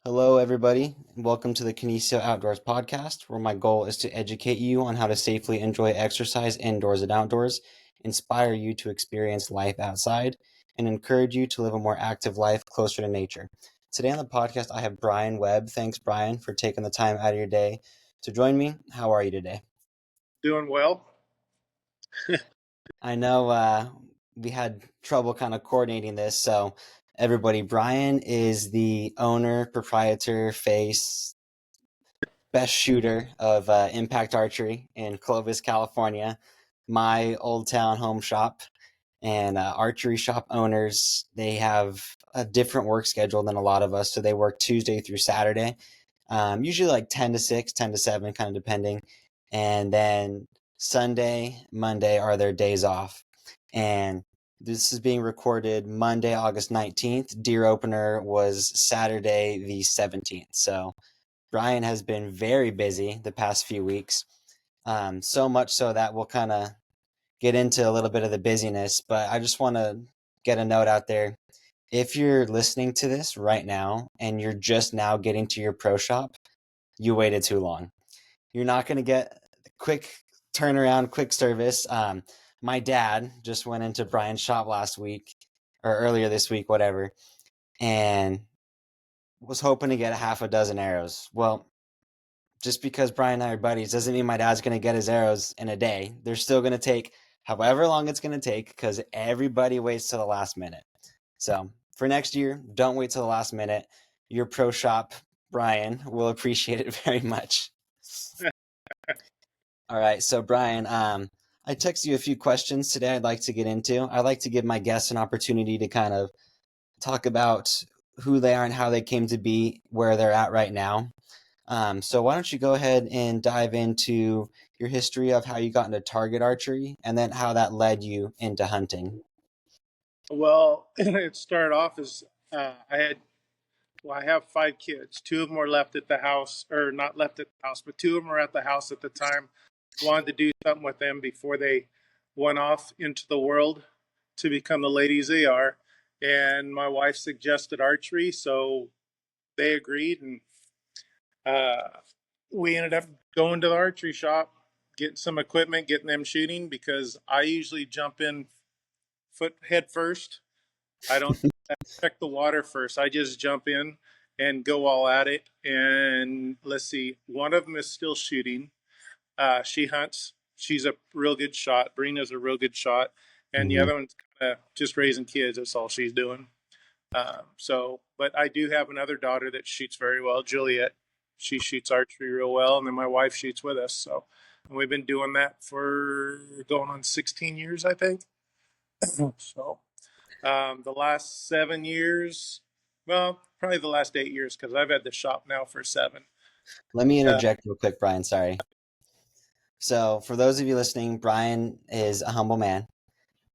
Hello, everybody, and welcome to the Kinesio Outdoors podcast, where my goal is to educate you on how to safely enjoy exercise indoors and outdoors, inspire you to experience life outside, and encourage you to live a more active life closer to nature. Today on the podcast, I have Brian Webb. Thanks, Brian, for taking the time out of your day to join me. How are you today? Doing well. I know we had trouble kind of coordinating this, so everybody, Brian is the owner, proprietor, face, best shooter of Impact Archery in Clovis, California, my old town home shop. And archery shop owners, they have a different work schedule than a lot of us. So they work Tuesday through Saturday, usually like 10 to 6, 10 to 7, kind of depending. And then Sunday, Monday are their days off. And this is being recorded Monday, August 19th. Deer opener was Saturday, the 17th. So Brian has been very busy the past few weeks, so much so that we'll kind of get into a little bit of the busyness. But I just want to get a note out there. If you're listening to this right now and you're just now getting to your pro shop, you waited too long. You're not going to get quick turnaround, quick service. My dad just went into Brian's shop last week or earlier this week, whatever, and was hoping to get a half a dozen arrows. Well, just because Brian and I are buddies doesn't mean my dad's going to get his arrows in a day. They're still going to take however long it's going to take because everybody waits till the last minute. So for next year, don't wait till the last minute. Your pro shop, Brian, will appreciate it very much. All right. So, Brian, I texted you a few questions today I'd like to get into. I'd like to give my guests an opportunity to kind of talk about who they are and how they came to be where they're at right now. So why don't you go ahead and dive into your history of how you got into target archery and then how that led you into hunting? Well, it started off as I have 5 kids. Two of them were left at the house, or not left at the house, but two of them were at the house at the time. Wanted to do something with them before they went off into the world to become the ladies they are. And my wife suggested archery, so they agreed, and uh, we ended up going to the archery shop, getting some equipment, getting them shooting because I usually jump in foot head first. I don't check the water first. I just jump in and go all at it. And let's see, one of them is still shooting. She hunts. She's a real good shot. Brina's a real good shot. And the Mm-hmm. other one's kind of just raising kids. That's all she's doing. But I do have another daughter that shoots very well, Juliet. She shoots archery real well. And then my wife shoots with us. So and we've been doing that for going on 16 years, I think. So the last 7 years, well, probably the last 8 years, because I've had the shop now for seven. Let me Uh, interject real quick, Brian. Sorry. So for those of you listening, Brian is a humble man.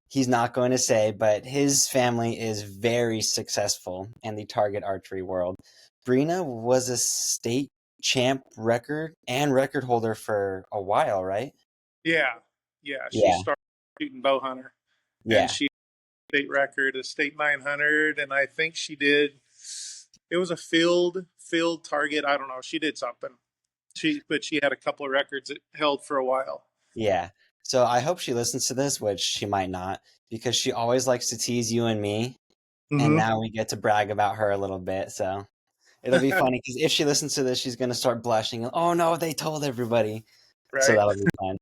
He's not going to say, but his family is very successful in the target archery world. Brina was a state champ record and record holder for a while, right? yeah, yeah. She Yeah. started shooting bow hunter, and Yeah. she state record, a state 900, and I think she did. It was a field target. I don't know. She did something. But she had a couple of records it held for a while. Yeah. So I hope she listens to this, which she might not, because she always likes to tease you and me. And Mm-hmm. now we get to brag about her a little bit. So it'll be funny because if she listens to this, she's going to start blushing. Oh no, they told everybody. So Right. that'll be fun.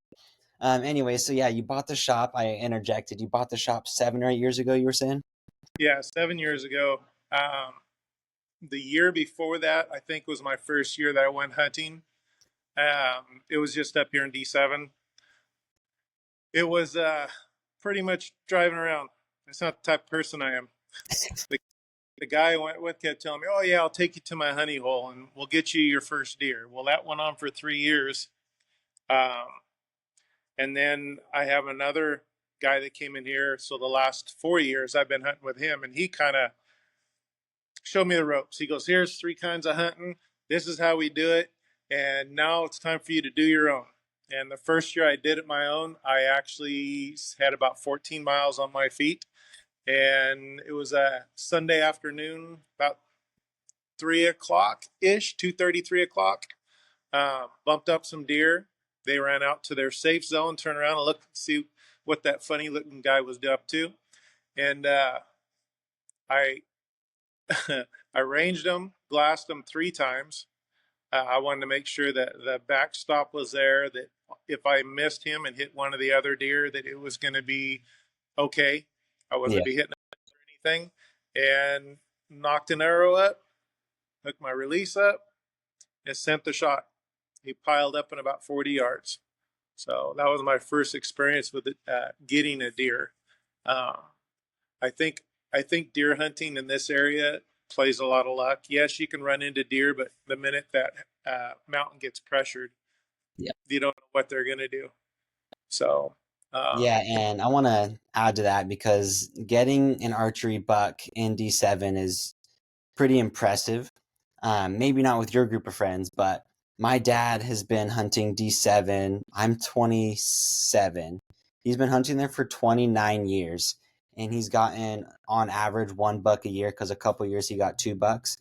Anyway, so yeah, you bought the shop. I interjected. You bought the shop 7 or 8 years ago, you were saying? Yeah, 7 years ago. The year before that, I think was my first year that I went hunting. It was just up here in D7. It was pretty much driving around. That's not the type of person I am. The, the guy I went with kept telling me, "Oh yeah, I'll take you to my honey hole and we'll get you your first deer." Well, that went on for 3 years, um, and then I have another guy that came in here. So the last 4 years I've been hunting with him, and he kind of showed me the ropes. He goes, "Here's 3 kinds of hunting. This is how we do it, and now it's time for you to do your own." And the first year I did it my own, I actually had about 14 miles on my feet. And it was a Sunday afternoon, about 3 o'clock ish, 2:30, 3 o'clock. Bumped up some deer. They ran out to their safe zone, turned around and looked to see what that funny looking guy was up to. And I I ranged them, glassed them 3 times. I wanted to make sure that the backstop was there, that if I missed him and hit one of the other deer, that it was going to be okay. I wasn't Yeah. going to be hitting anything. And knocked an arrow up, hooked my release up, and sent the shot. He piled up in about 40 yards. So that was my first experience with it, getting a deer. Uh, I think I think deer hunting in this area plays a lot of luck. Yes, you can run into deer, but the minute that mountain gets pressured, Yeah. you don't know what they're going to do. So, Yeah, and I want to add to that because getting an archery buck in D7 is pretty impressive. Maybe not with your group of friends, but my dad has been hunting D7. I'm 27. He's been hunting there for 29 years, and he's gotten on average 1 buck a year because a couple years he got 2 bucks.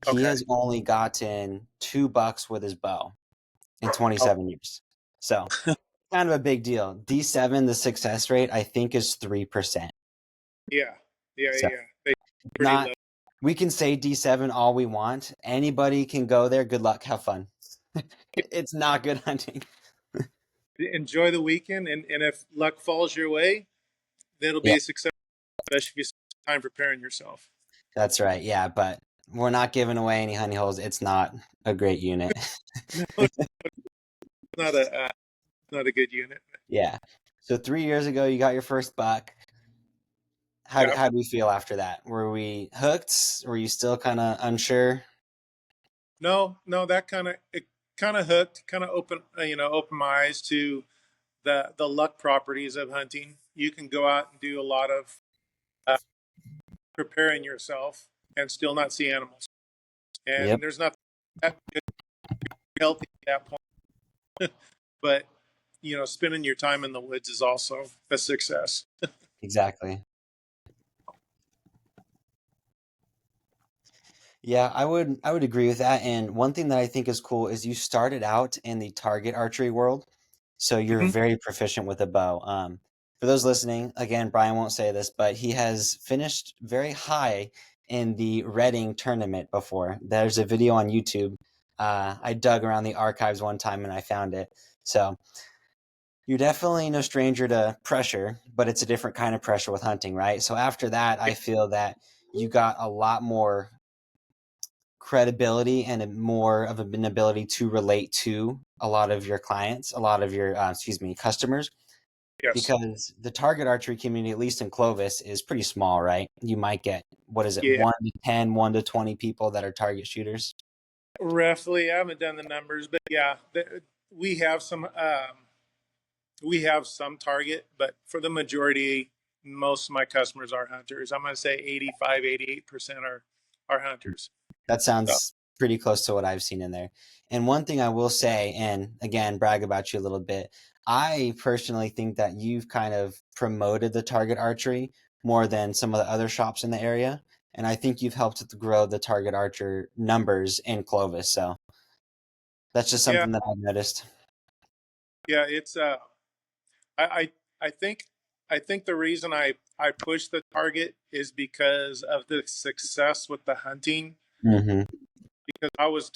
He okay. has only gotten 2 bucks with his bow in Oh, 27 years. So kind of a big deal. D7, the success rate I think is 3%. yeah. Yeah. So Yeah. They pretty not low. we can say D7 all we want. Anybody can go there. Good luck. Have fun. It's not good hunting. Enjoy the weekend. And if luck falls your way, that'll Yeah, be a success, especially if you spend time preparing yourself. that's right. Yeah, but we're not giving away any honey holes. It's not a great unit. No, it's not a good unit. Yeah. So 3 years ago, you got your first buck. Yeah. How do we feel after that? Were we hooked? Were you still kind of unsure? No, no, that kind of hooked, kind of open my eyes to the luck properties of hunting. You can go out and do a lot of preparing yourself and still not see animals. Yep, And there's nothing that healthy at that point. But spending your time in the woods is also a success. exactly. Yeah, I would agree with that. And one thing that I think is cool is you started out in the target archery world, so you're Mhm. very proficient with a bow. For those listening, again, Brian won't say this, but he has finished very high in the Reading tournament before. There's a video on YouTube. I dug around the archives one time and I found it. So you're definitely no stranger to pressure, but it's a different kind of pressure with hunting, right? So after that, I feel that you got a lot more credibility and more of an ability to relate to a lot of your clients, a lot of your customers, Yes. because the target archery community, at least in Clovis, is pretty small, right? You might get, what is it, Yeah. 1 to 10, 1 to 20 people that are target shooters. Roughly, I haven't done the numbers, but yeah, we have some. We have some target, but for the majority, most of my customers are hunters. I'm going to say 85, 88% are hunters. That So, sounds pretty close to what I've seen in there. And one thing I will say, and again, brag about you a little bit, I personally think that you've kind of promoted the target archery more than some of the other shops in the area. And I think you've helped to grow the target archer numbers in Clovis. So that's just yeah, something that I've noticed. yeah, it's I I, I think the reason I push the target is because of the success with the hunting. Hmm. Because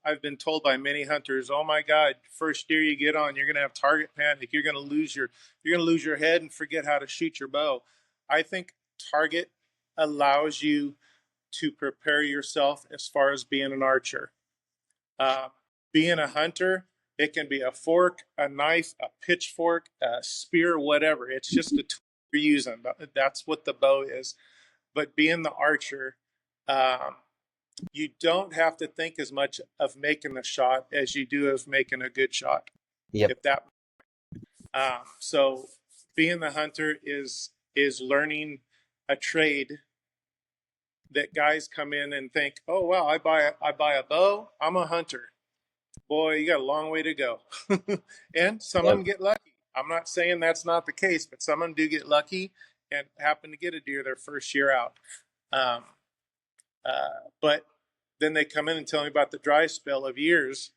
I've been told by many hunters, oh my God, first deer you get on, you're gonna have target panic. You're gonna lose your head and forget how to shoot your bow. I think target allows you to prepare yourself as far as being an archer. Uh, Being a hunter, it can be a fork, a knife, a pitchfork, a spear, whatever. It's just a tool you're using. That's what the bow is. But being the archer, um, you don't have to think as much of making a shot as you do of making a good shot. Yep. If that, so being the hunter is learning a trade that guys come in and think, oh wow, I buy a bow, I'm a hunter. Boy, you got a long way to go. And some of Yep. them get lucky. I'm not saying that's not the case, but some of them do get lucky and happen to get a deer their first year out. Um, but then they come in and tell me about the dry spell of years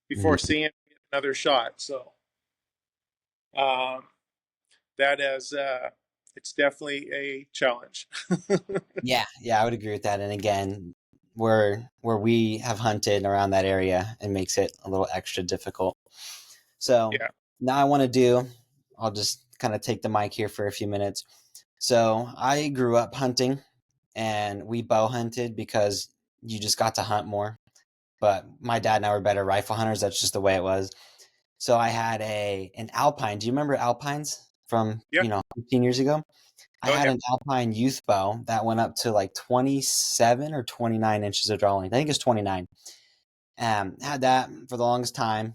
before seeing another shot. So um, that is, it's definitely a challenge. Yeah, yeah, I would agree with that. And again, where we have hunted around that area, it makes it a little extra difficult. So Yeah. now I'll just kind of take the mic here for a few minutes. So I grew up hunting and we bow hunted because you just got to hunt more. But my dad and I were better rifle hunters. That's just the way it was. So I had an Alpine. Do you remember Alpines from, Yeah. 15 years ago? I Oh had yeah. an Alpine youth bow that went up to like 27 or 29 inches of draw length. I think it's 29. Had that for the longest time.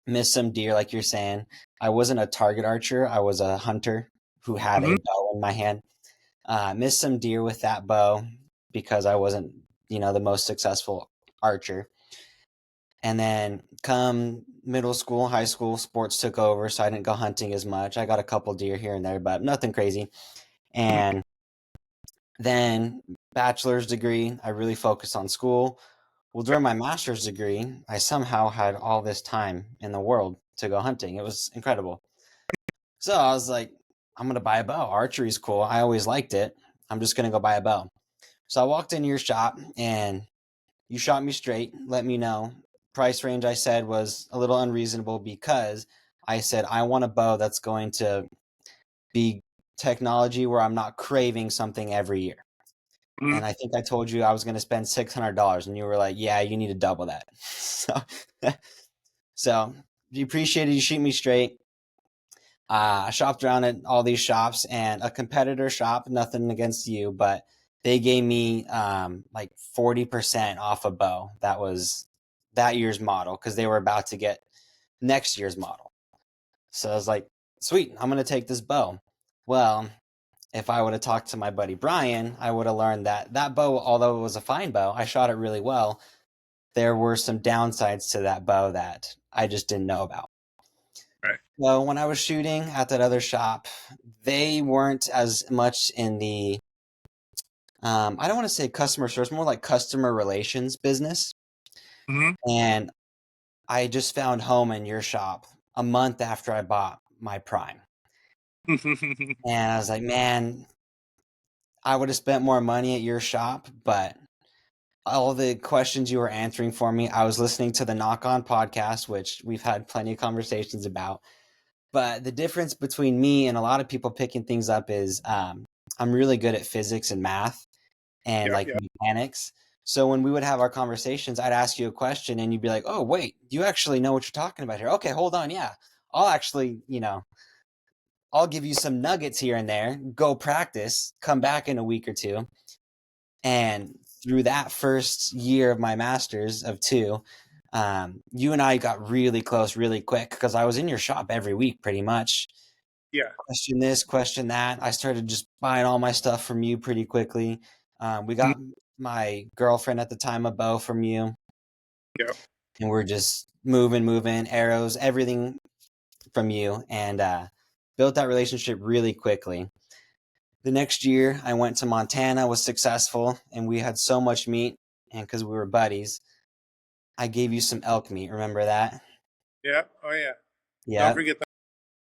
Missed some deer, like you're saying. I wasn't a target archer. I was a hunter who had Hmm. a bow in my hand. Missed some deer with that bow because I wasn't, the most successful archer. And then come middle school, high school, sports took over, so I didn't go hunting as much. I got a couple deer here and there, but nothing crazy. Hmm. And then bachelor's degree, I really focused on school. Well, during my master's degree, I somehow had all this time in the world to go hunting. It was incredible. So I was like, I'm gonna buy a bow. Archery's cool. I always liked it. I'm just gonna go buy a bow. So I walked into your shop and you shot me straight, let me know. Price range I said was a little unreasonable because I said I want a bow that's going to be technology where I'm not craving something every year. Hmm. And I think I told you I was going to spend $600, and you were like, "Yeah, you need to double that." So you appreciated you shoot me straight. I shopped around at all these shops, and a competitor shop. Nothing against you, but they gave me like 40% off a bow. That was that year's model because they were about to get next year's model. So I was like, "Sweet, I'm gonna take this bow." Well, if I would have talked to my buddy Brian, I would have learned that that bow, although it was a fine bow, I shot it really well. There were some downsides to that bow that I just didn't know about. Right. Well, when I was shooting at that other shop, they weren't as much in the, I don't want to say customer service, more like customer relations business. Hmm. And I just found home in your shop a month after I bought my Prime. And I was like, man, I would have spent more money at your shop, but all the questions you were answering for me, I was listening to the Knock On podcast, which we've had plenty of conversations about. But the difference between me and a lot of people picking things up is I'm really good at physics and math and Yeah. like Yeah. mechanics. So when we would have our conversations, I'd ask you a question and you'd be like, "Oh, wait, you actually know what you're talking about here. Okay, hold on. Yeah. I'll actually, I'll give you some nuggets here and there. Go practice, come back in a week or two." And through that first year of my master's of two, you and I got really close really quick because I was in your shop every week pretty much. Yeah. Question this, question that. I started just buying all my stuff from you pretty quickly. We got my girlfriend at the time a bow from you, Yeah. and we're just moving, arrows, everything from you, and built that relationship really quickly. The next year, I went to Montana, was successful, and we had so much meat. And because we were buddies, I gave you some elk meat. Remember that? Yeah. Oh yeah. Don't Yeah. forget the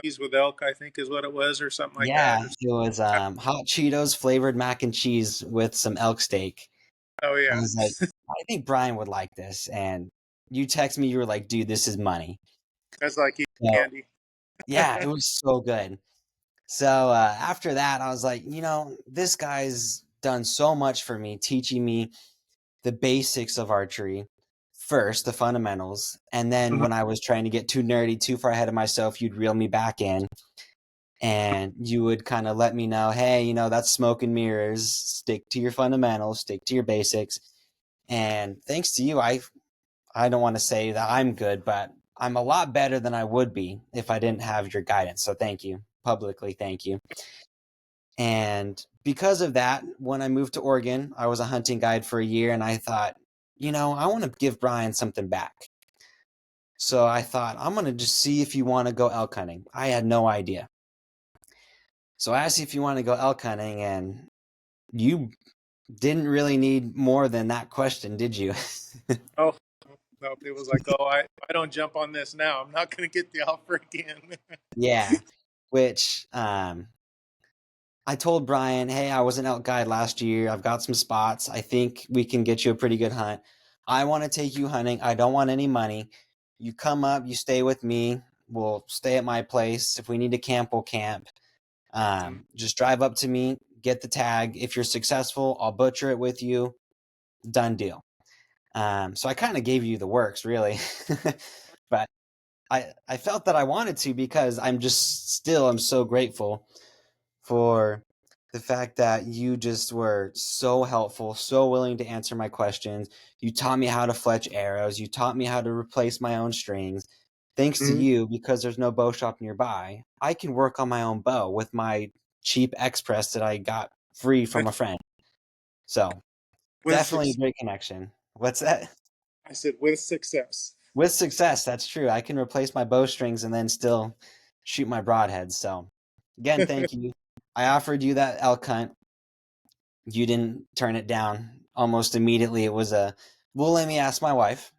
cheese with elk, I think is what it was, or something like Yeah. that. Or, It was hot Cheetos flavored mac and cheese with some elk steak. oh I yeah. was like, I think Brian would like this. And you text me, you were like, dude, this is money. That's like eating So, candy. yeah, it was so good. So after that, I was like, this guy's done so much for me, teaching me the basics of archery first, the fundamentals. And then Hmm. when I was trying to get too nerdy, too far ahead of myself, you'd reel me back in and you would kind of let me know, hey, that's smoke and mirrors. Stick to your fundamentals, stick to your basics. And thanks to you, I don't want to say that I'm good, but I'm a lot better than I would be if I didn't have your guidance. So thank you. Publicly, thank you. And because of that, when I moved to Oregon, I was a hunting guide for a year and I thought, I want to give Brian something back. So I thought, I'm going to just see if you want to go elk hunting. I had no idea. So I asked you if you want to go elk hunting and you Didn't really need more than that question, did you? Oh, no, it was like, oh, I don't jump on this now, I'm not going to get the offer again. Yeah. Which I told Brian, hey, I was an elk guide last year. I've got some spots. I think we can get you a pretty good hunt. I want to take you hunting. I don't want any money. You come up, you stay with me. We'll stay at my place. If we need to camp, we'll camp. Just drive up to me, get the tag. If you're successful, I'll butcher it with you. Done deal. So I kind of gave you the works, really. But I felt that I wanted to because I'm so grateful for the fact that you just were so helpful, so willing to answer my questions. You taught me how to fletch arrows. You taught me how to replace my own strings. Thanks to Mhm. you, because there's no bow shop nearby, I can work on my own bow with my cheap Express that I got free from a friend. So With definitely a success. great connection. What's that? I said, with success. With success, that's true. I can replace my bowstrings and then still shoot my broadheads. So, again, thank you. I offered you that elk hunt. You didn't turn it down. Almost immediately, it was well, let me ask my wife,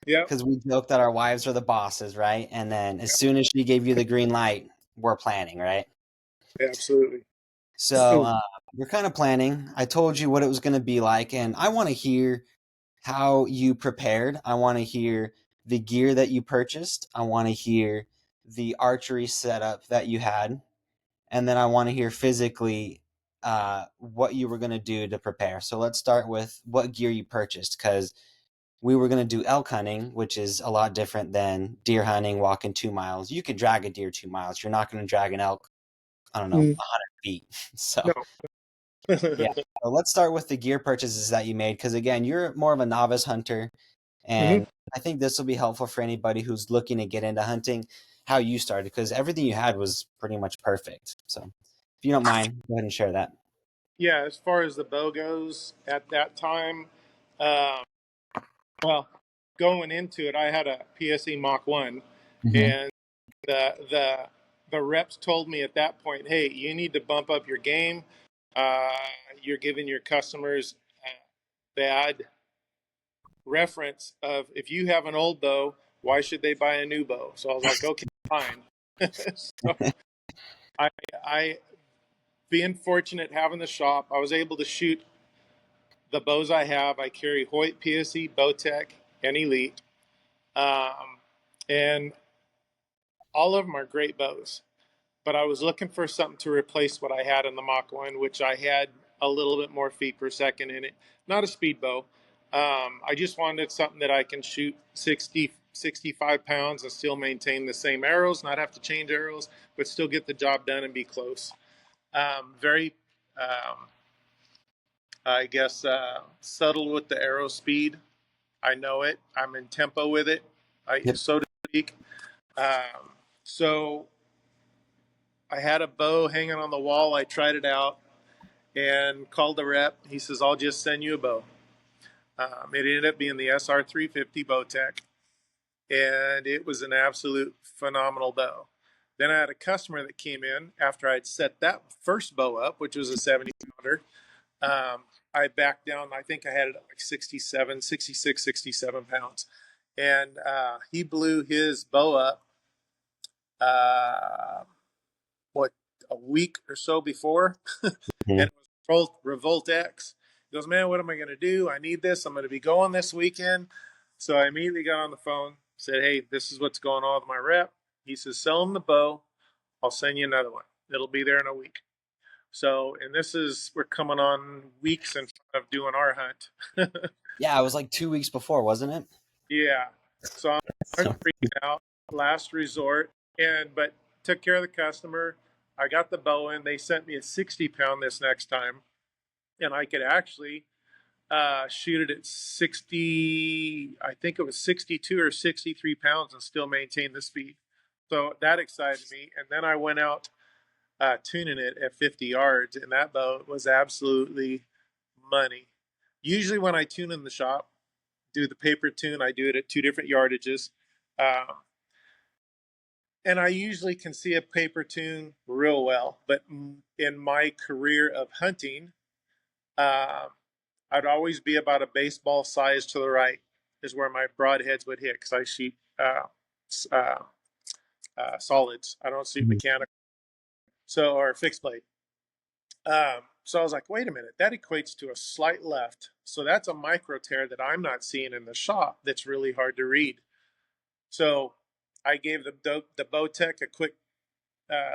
Yep. because we joke that our wives are the bosses, right? And then as soon as she gave you the green light, we're planning, right? Absolutely. So we're kind of planning. I told you what it was going to be like, and I want to hear how you prepared. I want to hear the gear that you purchased. I want to hear the archery setup that you had. And then I want to hear physically what you were going to do to prepare. So let's start with what gear you purchased, because we were going to do elk hunting, which is a lot different than deer hunting, walking 2 miles. You could drag a deer 2 miles. You're not going to drag an elk, I don't know, Mm, 100 feet. So no. yeah. So let's start with the gear purchases that you made, because again, you're more of a novice hunter, Mhm. and I think this will be helpful for anybody who's looking to get into hunting, how you started, because everything you had was pretty much perfect. So if you don't mind, go ahead and share that. Yeah, as far as the bow goes, at that time, um, well, going into it, I had a PSE Mach 1, Hmm. and the the the reps told me at that point, hey, you need to bump up your game. Uh, you're giving your customers bad reference of, if you have an old bow, why should they buy a new bow? So I was like, okay, fine. So I, I, being fortunate having the shop, I was able to shoot the bows I have. I carry Hoyt, PSE, Bowtech, and Elite, um, and all of them are great bows. But I was looking for something to replace what I had in the Mach 1, which I had a little bit more feet per second in it. Not a speed bow. I just wanted something that I can shoot 60, 65 pounds and still maintain the same arrows, not have to change arrows, but still get the job done and be close. Very, um, I guess, subtle with the arrow speed. I know it. I'm in tempo with it, Yep. so to speak. Um, so I had a bow hanging on the wall. I tried it out and called the rep. He says, I'll just send you a bow. It ended up being the SR 350 Bowtech, and it was an absolute phenomenal bow. Then I had a customer that came in after I'd set that first bow up, which was a 70 pounder. Um, I backed down. I think I had it at like 67, 66, 67 pounds. And he blew his bow up, uh, what, a week or so before. Mhm. And it was Revolt X. He goes, man, what am I going to do? I need this. I'm going to be going this weekend. So I immediately got on the phone, said, hey, this is what's going on with my rep. He says, sell him the bow. I'll send you another one. It'll be there in a week. So, and this is, we're coming on weeks in front of doing our hunt. Yeah, it was like 2 weeks before, wasn't it? Yeah. So I'm So freaking out, last resort, but took care of the customer. I got the bow in. They sent me a 60 pound this next time, and I could actually shoot it at 60, I think it was 62 or 63 pounds and still maintain the speed. So that excited me. And then I went out tuning it at 50 yards, and that bow was absolutely money. Usually, when I tune in the shop, do the paper tune, I do it at two different yardages. Um, and I usually can see a paper tune real well. But in my career of hunting, Uh, I'd always be about a baseball size to the right is where my broadheads would hit because I shoot uh, solids. I don't shoot Mhm. mechanical, so or fixed blade. So I was like, wait a minute, that equates to a slight left. So that's a micro tear that I'm not seeing in the shop. That's really hard to read. So I gave the Bowtech a quick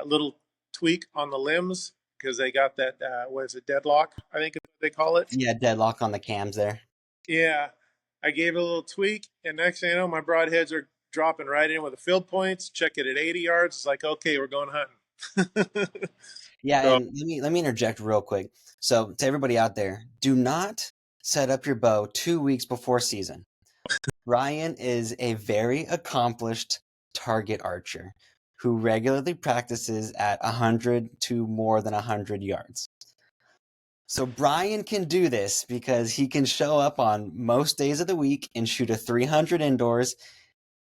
little tweak on the limbs because they got that what is it, deadlock? I think is what they call it. Yeah, deadlock on the cams there. Yeah, I gave it a little tweak, and next thing you know, my broadheads are dropping right in with the field points. Check it at 80 yards. It's like, okay, we're going hunting. Yeah, So and let me interject real quick. So to everybody out there, do not set up your bow 2 weeks before season. Ryan is a very accomplished target archer who regularly practices at 100 to more than 100 yards. So Brian can do this because he can show up on most days of the week and shoot a 300 indoors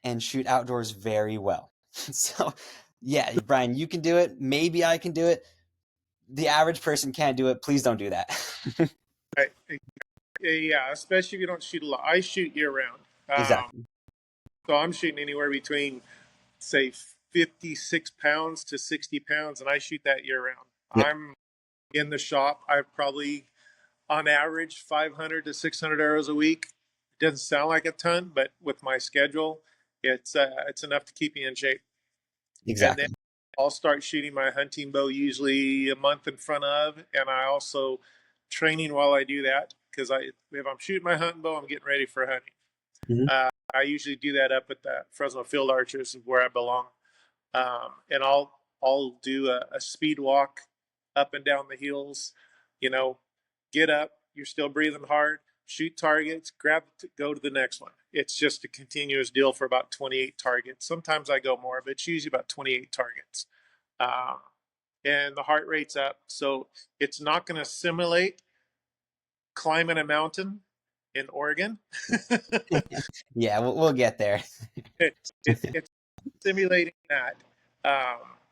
and shoot outdoors very well. So yeah, Brian, you can do it. Maybe I can do it. The average person can't do it. Please don't do that. I, yeah, especially if you don't shoot a lot. I shoot year round. Exactly. So I'm shooting anywhere between, say, 56 pounds to 60 pounds, and I shoot that year round. Yep. I'm in the shop. I probably, on average, 500 to 600 arrows a week. It doesn't sound like a ton, but with my schedule, it's enough to keep me in shape. And then Exactly. I'll start shooting my hunting bow usually a month in front of, and I also training while I do that because if I'm shooting my hunting bow, I'm getting ready for hunting. Mhm. I usually do that up at the Fresno Field Archers, where I belong, and I'll do a speed walk up and down the hills. You know, get up. You're still breathing hard. Shoot targets. Grab. Go to the next one. It's just a continuous deal for about 28 targets. Sometimes I go more, but it's usually about 28 targets. Um, and the heart rate's up, so it's not going to simulate climbing a mountain in Oregon. Yeah, we'll get there. It's simulating that.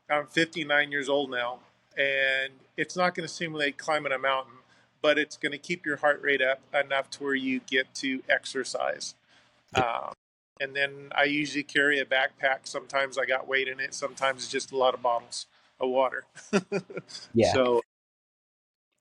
I'm 59 years old now, and it's not going to simulate climbing a mountain, but it's going to keep your heart rate up enough to where you get to exercise. Um, and then I usually carry a backpack. Sometimes I got weight in it. Sometimes it's just a lot of bottles of water. Yeah. So,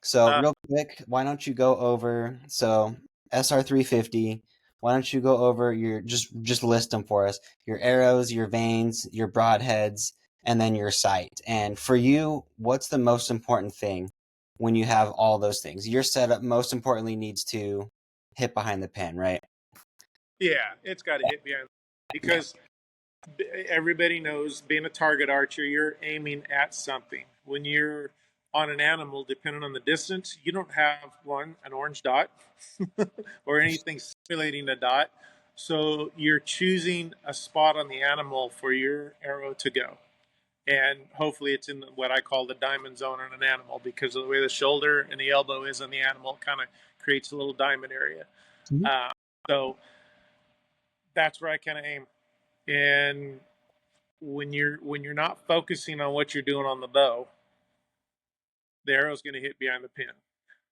So uh, real quick, why don't you go over SR 350? Why don't you go over your just list them for us? Your arrows, your vanes, your broadheads, and then your sight. And for you, what's the most important thing when you have all those things? Your setup most importantly needs to hit behind the pin, right? yeah, it's got to hit behind Yeah. because everybody knows being a target archer, you're aiming at something. When you're on an animal, depending on the distance, you don't have an orange dot or anything simulating a dot. So you're choosing a spot on the animal for your arrow to go. And hopefully it's in what I call the diamond zone on an animal because of the way the shoulder and the elbow is on the animal, it kind of creates a little diamond area. Mhm. Uh, so that's where I kind of aim. And when you're not focusing on what you're doing on the bow, the arrow's going to hit behind the pin.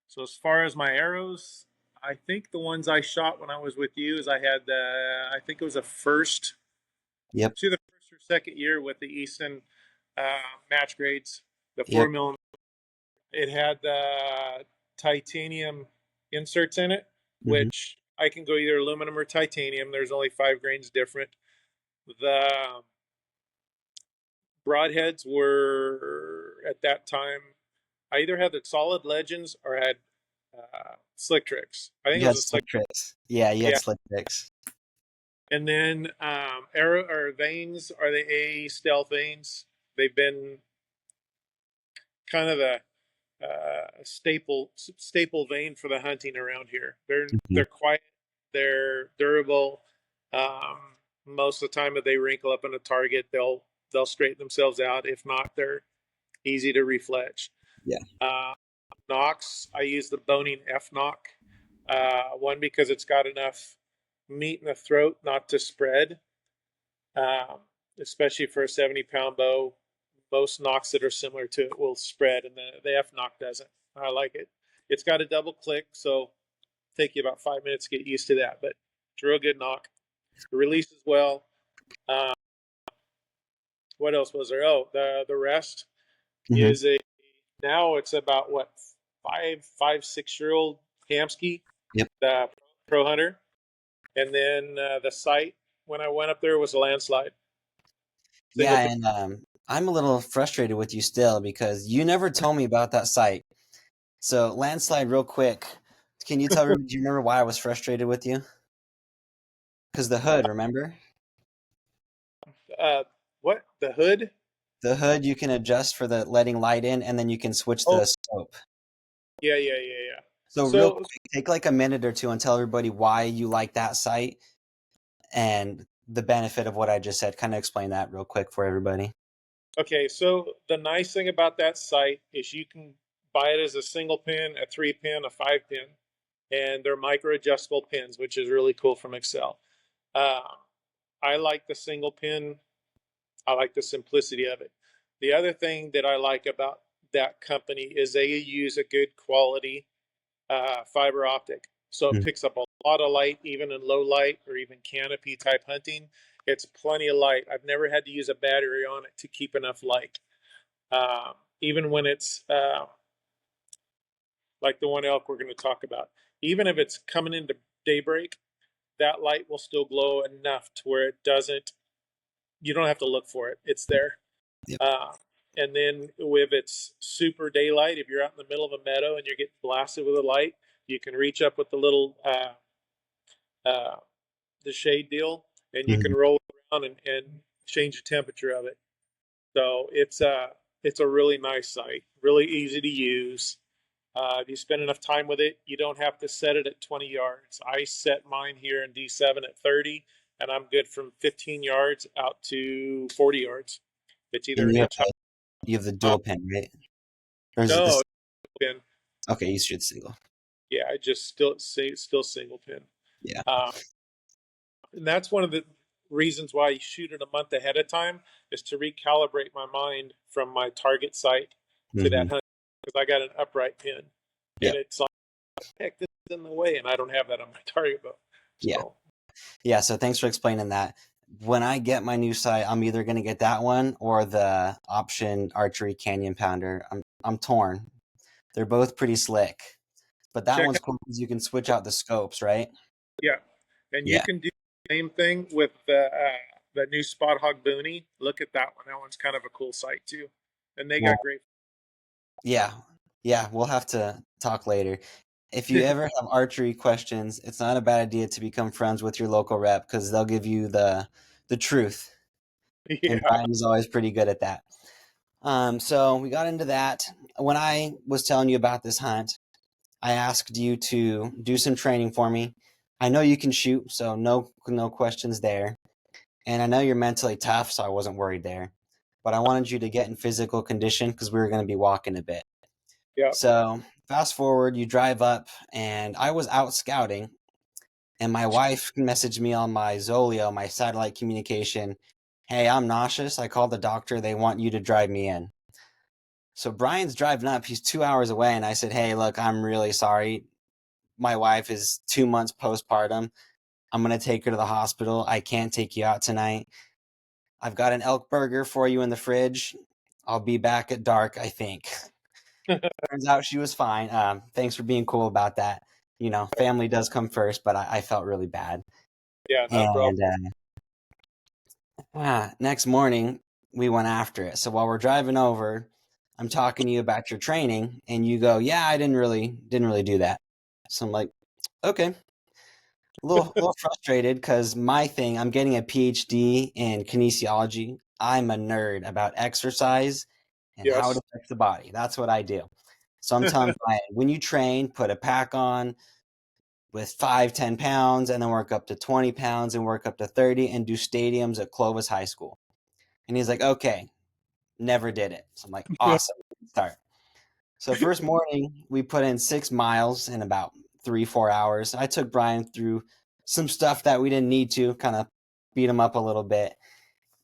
So as far as my arrows, I think the ones I shot when I was with you is I had I think it was Yep. the first or second year with the Easton match grades, the Yep. 4 mm. It had the titanium inserts in it, Hmm. which I can go either aluminum or titanium. There's only 5 grains different. The broadheads were at that time. I either had the solid legends or had slick tricks. I think You it was had a slick. slick tricks. Yeah, you had Yeah, slick tricks. and then arrow or veins are the A stealth veins. They've been kind of a staple vein for the hunting around here. Mhm. They're quiet, they're durable. Um, Most of the time, if they wrinkle up on a target, they'll straighten themselves out. If not, they're easy to refletch. Yeah. Uh, Knox, I use the boning F knock. One because it's got enough meat in the throat not to spread, um, especially for a 70-pound bow. Most knocks that are similar to it will spread, and the F knock doesn't. I like it. It's got a double click, so take you about 5 minutes to get used to that. But it's a real good nock. It releases well. Uh, what else was there? Oh, the rest Hmm. is a now it's about what 6 year old Hamsky, Yep. the pro hunter, and then the site when I went up there was a landslide. Single Yeah, pin. and I'm a little frustrated with you still because you never told me about that site. So landslide, real quick. Can you tell me? Do you remember why I was frustrated with you? Because the hood, remember? What the hood? The hood you can adjust for the letting light in, and then you can switch Oh the scope. yeah. So real So quick, take like a minute or two and tell everybody why you like that site and the benefit of what I just said. Kind of explain that real quick for everybody. okay, so the nice thing about that site is you can buy it as a single pin, a 3 pin, a 5 pin, and they're micro adjustable pins, which is really cool from Excel. Uh, I like the single pin. I like the simplicity of it. The other thing that I like about that company is they use a good quality fiber optic. So it Mm. picks up a lot of light, even in low light or even canopy type hunting. It's plenty of light. I've never had to use a battery on it to keep enough light. Even when it's like the one elk we're going to talk about, even if it's coming into daybreak, that light will still glow enough to where it doesn't, you don't have to look for it. It's there. Yep. Uh, and then if it's super daylight, if you're out in the middle of a meadow and you're getting blasted with a light, you can reach up with the little uh, the shade deal, and you can Mhm. roll around and change the temperature of it. So it's a really nice site, really easy to use. If you spend enough time with it, you don't have to set it at 20 yards. I set mine here in D7 at 30, and I'm good from 15 yards out to 40 yards. It's either And an you have inch high. the dual pin, right? Or is it No, this? it's pin. Okay, you should single. Yeah, I just still single pin. Yeah. Uh, and that's one of the reasons why you shoot it a month ahead of time is to recalibrate my mind from my target site to Hmm. that hunt because I got an upright pin, and Yep. it's like heck, this is in the way, and I don't have that on my target bow. Yeah. So Yeah. So thanks for explaining that. When I get my new sight, I'm either going to get that one or the option archery canyon pounder. I'm torn. They're both pretty slick, but that check one's out, cool because you can switch out the scopes, right? yeah, and you Yeah. can do the same thing with the new Spot Hog Boonie. Look at that one. That one's kind of a cool sight too, and they got Well, great. yeah. Yeah. We'll have to talk later. If you ever have archery questions, it's not a bad idea to become friends with your local rep because they'll give you the truth. And Yeah, Brian is always pretty good at that. So we got into that. When I was telling you about this hunt, I asked you to do some training for me. I know you can shoot, so no questions there. And I know you're mentally tough, so I wasn't worried there. But I wanted you to get in physical condition because we were going to be walking a bit. yeah. So fast forward, you drive up, and I was out scouting, and my wife messaged me on my Zolio, my satellite communication. Hey, I'm nauseous. I called the doctor. They want you to drive me in. So Brian's driving up. He's 2 hours away, and I said, "Hey, look, I'm really sorry. My wife is 2 months postpartum. I'm gonna take her to the hospital. I can't take you out tonight. I've got an elk burger for you in the fridge. I'll be back at dark, I think." Turns out she was fine. Thanks for being cool about that. You know, family does come first, but I felt really bad. Yeah, not a problem. And next morning, we went after it. So while we're driving over, I'm talking to you about your training, and you go, "Yeah, I didn't really do that." So I'm like, "Okay." A little frustrated because my thing, I'm getting a PhD in kinesiology. I'm a nerd about exercise and how it Yes. affects the body. That's what I do. So I'm telling Brian, when you train, put a pack on with 5, 10 pounds, and then work up to 20 pounds and work up to 30 and do stadiums at Clovis High School. And he's like, okay, never did it. So I'm like, awesome, start. So first morning, we put in 6 miles in about 3, 4 hours. I took Brian through some stuff that we didn't need to, kind of beat him up a little bit.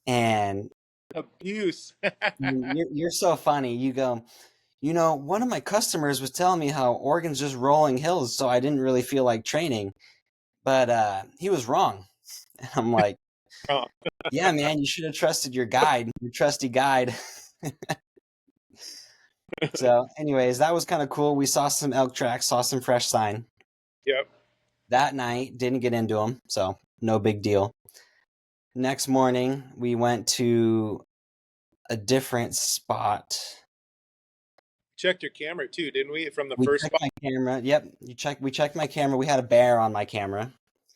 And Abuse. you're so funny. You go, one of my customers was telling me how Oregon's just rolling hills, so I didn't really feel like training, but he was wrong. And I'm like, Oh, yeah, man, you should have trusted your guide, your trusty guide. So, anyways, that was kind of cool. We saw some elk tracks, saw some fresh sign. yep. That night, didn't get into them, so no big deal. Next morning, we went to a different spot. Checked your camera too, didn't we? From the We first checked spot. my camera. Yep, we checked my camera. We had a bear on my camera.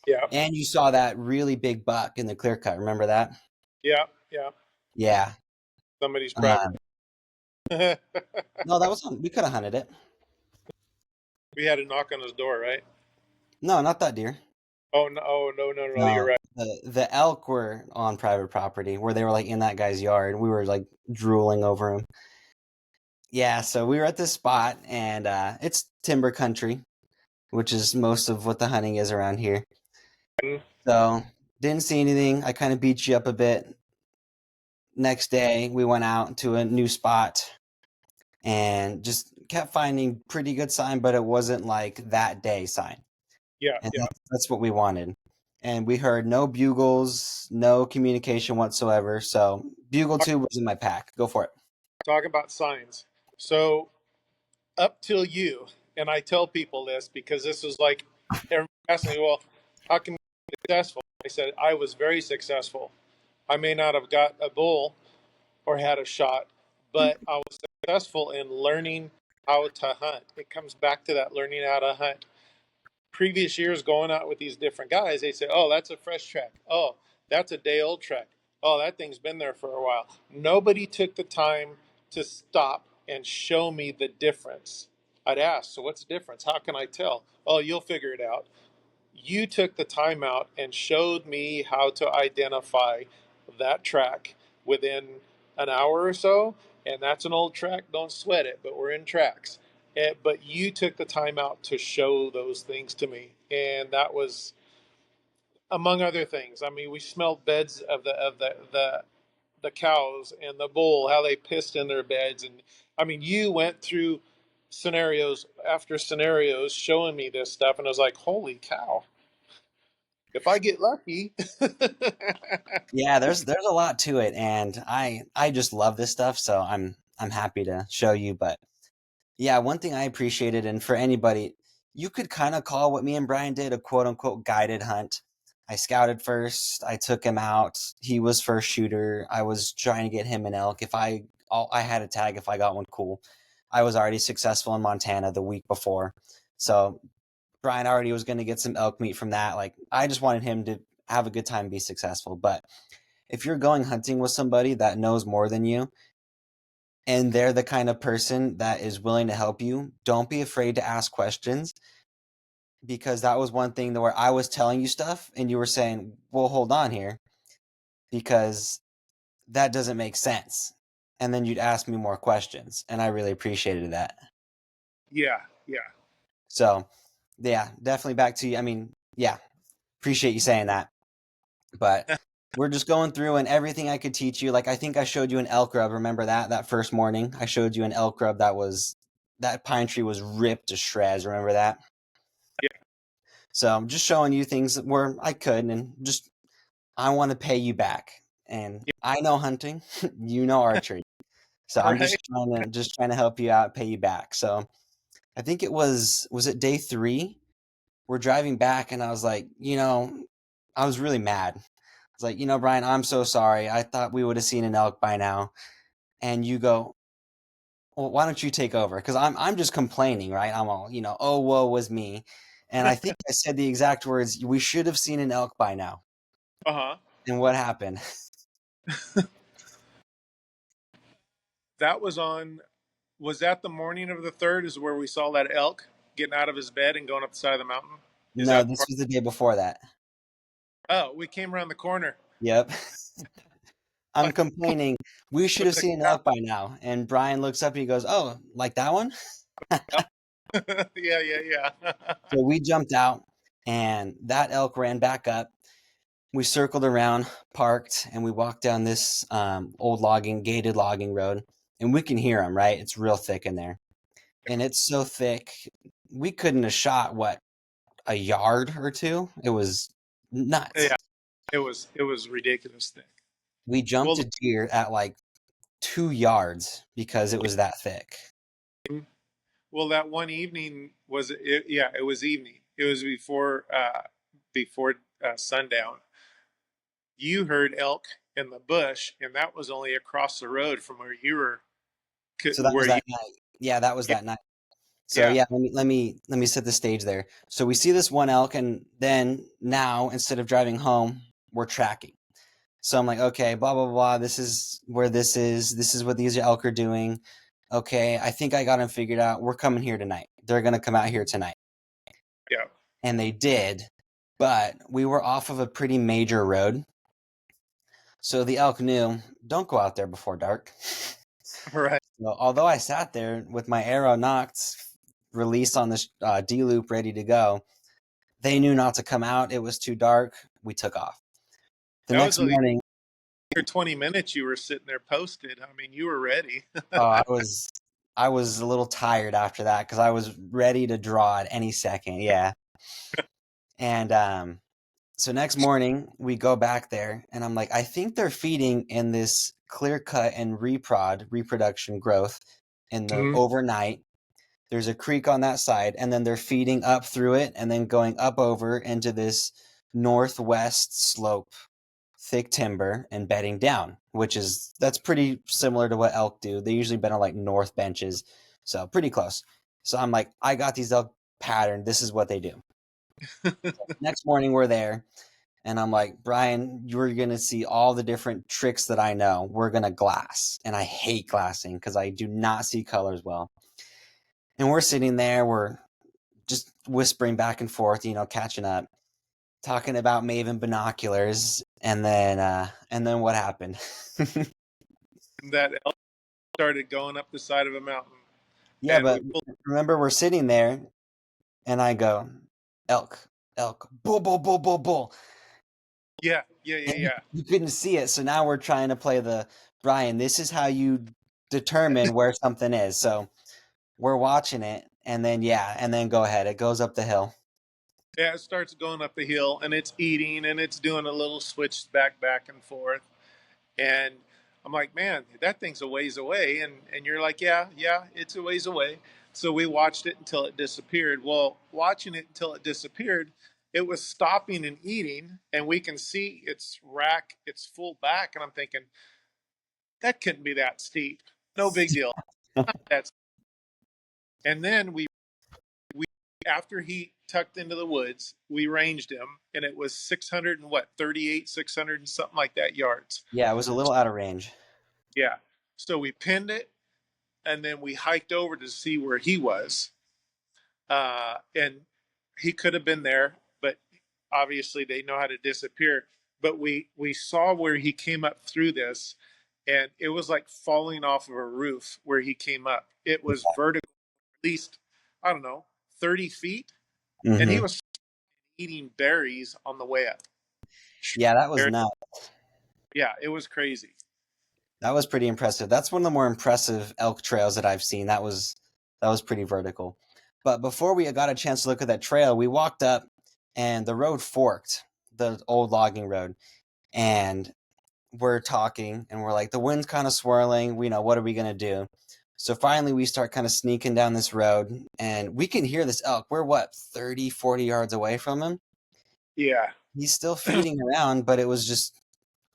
Yeah, And you saw that really big buck in the clear cut. Remember that? yeah, yeah. Yeah. Somebody's property. Uh, no, that was we could have hunted it. We had a knock on his door, right? No, not that deer. Oh no! Oh no! No! No! You're No, right. the elk were on private property where they were like in that guy's yard. We were like drooling over him. Yeah, so we were at this spot, and it's timber country, which is most of what the hunting is around here. Mm, So didn't see anything. I kind of beat you up a bit. Next day, we went out to a new spot and just kept finding pretty good sign, but it wasn't like that day sign. yeah, And yeah. that's what we wanted. And we heard no bugles, no communication whatsoever. So bugle tube was in my pack. Go for it. Talk about signs. So up till you, and I tell people this because this is like everybody asks me, well, how can you be successful? I said I was very successful. I may not have got a bull or had a shot, but I was successful in learning how to hunt. It comes back to that learning how to hunt. Previous years going out with these different guys, they say, "Oh, that's a fresh track. Oh, that's a day old track. Oh, that thing's been there for a while." Nobody took the time to stop and show me the difference. I'd ask, "So what's the difference? How can I tell?" "Oh, you'll figure it out." You took the time out and showed me how to identify that track within an hour or so. And that's an old track. Don't sweat it, but we're in tracks. But you took the time out to show those things to me. And that was, among other things. I mean, we smelled beds of the cows and the bull, how they pissed in their beds. And I mean, you went through scenarios after scenarios showing me this stuff. And I was like, holy cow, if I get lucky. Yeah, there's a lot to it, and I just love this stuff, so I'm happy to show you. But yeah, one thing I appreciated, and for anybody, you could kind of call what me and Brian did a quote unquote guided hunt. I scouted first. I took him out. He was first shooter. I was trying to get him an elk. I had a tag, if I got one, cool. I was already successful in Montana the week before, so Brian already was going to get some elk meat from that. Like I just wanted him to have a good time, and be successful. But if you're going hunting with somebody that knows more than you, and they're the kind of person that is willing to help you, don't be afraid to ask questions, because that was one thing where I was telling you stuff and you were saying, well, hold on here, because that doesn't make sense. And then you'd ask me more questions. And I really appreciated that. Yeah, yeah. So, yeah, definitely back to you. I mean, yeah, appreciate you saying that. But we're just going through and everything I could teach you. Like I think I showed you an elk rub. Remember that first morning? I showed you an elk rub that pine tree was ripped to shreds. Remember that? Yeah. So I'm just showing you things where I could, and just I want to pay you back. And I know hunting, you know archery. So I'm Right. just trying to help you out, pay you back. So I think was it day 3? We're driving back, and I was like, I was really mad. I was like, Brian, I'm so sorry. I thought we would have seen an elk by now. And you go, well, why don't you take over? Because I'm just complaining, right? I'm all, oh, woe was me. And I think I said the exact words, we should have seen an elk by now. Uh-huh. And what happened? That was that the morning of the third is where we saw that elk getting out of his bed and going up the side of the mountain? Is No, that the this part? was the day before that. Oh, we came around the corner. Yep. I'm Like complaining. We should with have the seen an cow. elk by now. And Brian looks up and he goes, oh, like that one? Yeah, yeah, yeah. So we jumped out, and that elk ran back up. We circled around, parked, and we walked down this old gated logging road. and we can hear them, right? It's real thick in there. And it's so thick, we couldn't have shot, what, a yard or two? It was nuts. Yeah, it was ridiculous thing. We jumped Well, a deer at like 2 yards because it was that thick. well, that one evening was it, yeah, it was evening. It was before sundown. You heard elk in the bush, and that was only across the road from where you were. So that Where was you, that night. Yeah, that was yeah, that night. So yeah, yeah, let me set the stage there. So we see this one elk, and then now instead of driving home, we're tracking. So I'm like, okay, blah blah blah. This is where this is. This is what these elk are doing. Okay, I think I got them figured out. We're coming here tonight. They're gonna come out here tonight, yeah. and they did. But we were off of a pretty major road, so the elk knew, don't go out there before dark. Right. So, although I sat there with my arrow knocked, released on this D loop, ready to go, they knew not to come out. It was too dark. We took off. The That was next like morning, 20 minutes. You were sitting there posted. I mean, you were ready. I was a little tired after that because I was ready to draw at any second. Yeah, and so next morning we go back there, and I'm like, I think they're feeding in this clear cut and reproduction growth in the Mhm. overnight. There's a creek on that side, and then they're feeding up through it and then going up over into this northwest slope, thick timber, and bedding down, that's pretty similar to what elk do. They usually bed on like north benches, so pretty close. So I'm like, I got these elk patterned. This is what they do. Next morning we're there, and I'm like, Brian, you're gonna see all the different tricks that I know. We're gonna glass, and I hate glassing because I do not see colors well. And we're sitting there, we're just whispering back and forth, catching up, talking about Maven binoculars, and then what happened? That elk started going up the side of a mountain, Yeah, and but we pulled. remember we're sitting there, and I go, elk, elk, bull, bull, bull, bull, bull, Yeah, yeah, yeah, and you, yeah. you couldn't see it. So now we're trying to play the Brian. This is how you determine where something is. So we're watching it, and then yeah, and then go ahead. It goes up the hill. Yeah, it starts going up the hill, and it's eating, and it's doing a little switch back and forth. And I'm like, man, that thing's a ways away. And you're like, yeah, yeah, it's a ways away. So we watched it until it disappeared. Well, watching it until it disappeared, it was stopping and eating, and we can see its rack, its full back. And I'm thinking, that couldn't be that steep. No big deal. That's and then we after he tucked into the woods, we ranged him, and it was 600 and what 38, 600 and something like that yards. Yeah, it was a little out of range. Yeah. So we pinned it, and then we hiked over to see where he was. And he could have been there, but obviously they know how to disappear. But we saw where he came up through this, and it was like falling off of a roof where he came up. It was vertical, at least, I don't know, 30 feet, and he Hmm. was eating berries on the way up. Yeah, that was nuts. Yeah, it was crazy. That was pretty impressive. That's one of the more impressive elk trails that I've seen. That was pretty vertical. But before we got a chance to look at that trail, we walked up and the road forked, the old logging road. And we're talking and we're like, the wind's kind of swirling. We know, what are we going to do? So finally we start kind of sneaking down this road and we can hear this elk. We're what, 30, 40 yards away from him? Yeah. He's still feeding around, but it was just